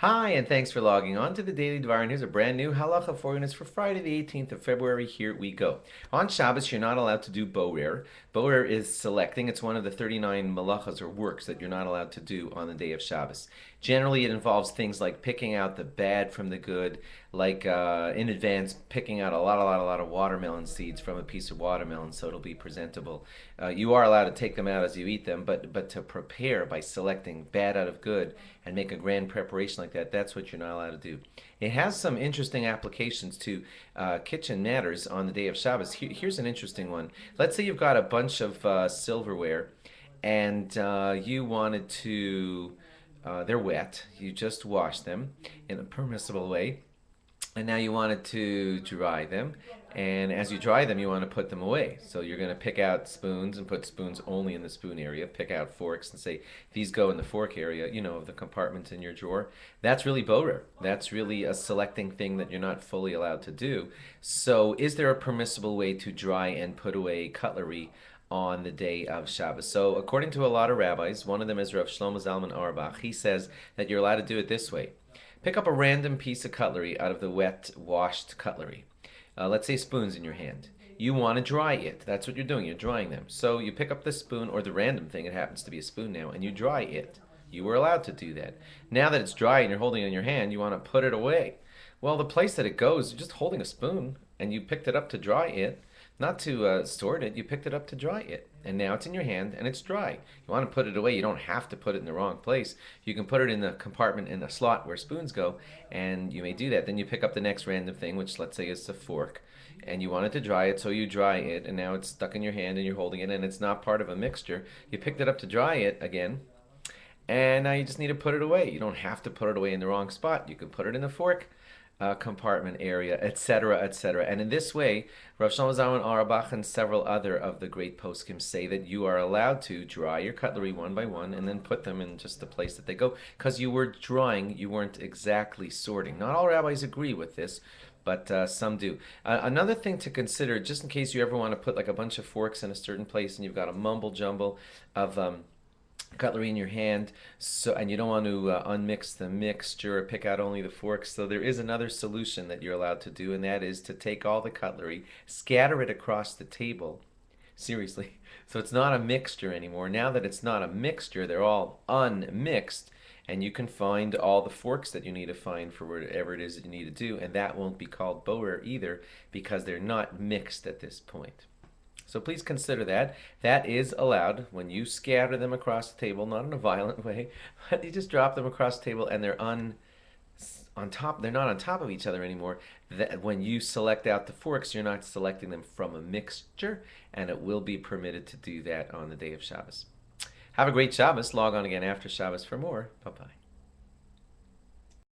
Hi, and thanks for logging on to the Daily Dvar. And here's a brand new Halacha for you, and it's for Friday, the 18th of February. Here we go. On Shabbos, you're not allowed to do borer. Borer is selecting. It's one of the 39 malachas or works that you're not allowed to do on the day of Shabbos. Generally, it involves things like picking out the bad from the good, like in advance picking out a lot of watermelon seeds from a piece of watermelon so it'll be presentable. You are allowed to take them out as you eat them, but to prepare by selecting bad out of good and make a grand preparation like that, that's what you're not allowed to do. It has some interesting applications to kitchen matters on the day of Shabbos. Here's an interesting one. Let's say you've got a bunch of silverware and you wanted to, they're wet, you just wash them in a permissible way, and now you wanted to dry them. And as you dry them, you want to put them away. So you're going to pick out spoons and put spoons only in the spoon area. Pick out forks and say, these go in the fork area, of the compartment in your drawer. That's really borer. That's really a selecting thing that you're not fully allowed to do. So is there a permissible way to dry and put away cutlery on the day of Shabbos? So according to a lot of rabbis, one of them is Rav Shlomo Zalman Auerbach, he says that you're allowed to do it this way. Pick up a random piece of cutlery out of the wet, washed cutlery. Let's say spoons in your hand. You want to dry it. That's what you're doing. You're drying them. So you pick up the spoon or the random thing, it happens to be a spoon now, and you dry it. You were allowed to do that. Now that it's dry and you're holding it in your hand, you want to put it away. Well, the place that it goes, you're just holding a spoon, and you picked it up to dry it, not to store it. You picked it up to dry it, and now it's in your hand and it's dry. You want to put it away. You don't have to put it in the wrong place. You can put it in the compartment in the slot where spoons go, and you may do that. Then you pick up the next random thing, which let's say is a fork, and you wanted to dry it, so you dry it, and now it's stuck in your hand and you're holding it, and it's not part of a mixture. You picked it up to dry it again, and now you just need to put it away. You don't have to put it away in the wrong spot. You can put it in the fork compartment area, etc., etc. And in this way, Rav Shlomo Zalman Auerbach and several other of the great poskim say that you are allowed to dry your cutlery one by one and then put them in just the place that they go, because you were drying, you weren't exactly sorting. Not all rabbis agree with this, but some do. Another thing to consider, just in case you ever want to put like a bunch of forks in a certain place and you've got a mumble jumble of cutlery in your hand, and you don't want to unmix the mixture or pick out only the forks, so there is another solution that you're allowed to do, and that is to take all the cutlery, scatter it across the table. Seriously. So it's not a mixture anymore. Now that it's not a mixture, they're all unmixed, and you can find all the forks that you need to find for whatever it is that you need to do, and that won't be called borer either, because they're not mixed at this point. So please consider that. That is allowed when you scatter them across the table, not in a violent way, but you just drop them across the table and they're on top. They're not on top of each other anymore. That when you select out the forks, you're not selecting them from a mixture, and it will be permitted to do that on the day of Shabbos. Have a great Shabbos. Log on again after Shabbos for more. Bye-bye.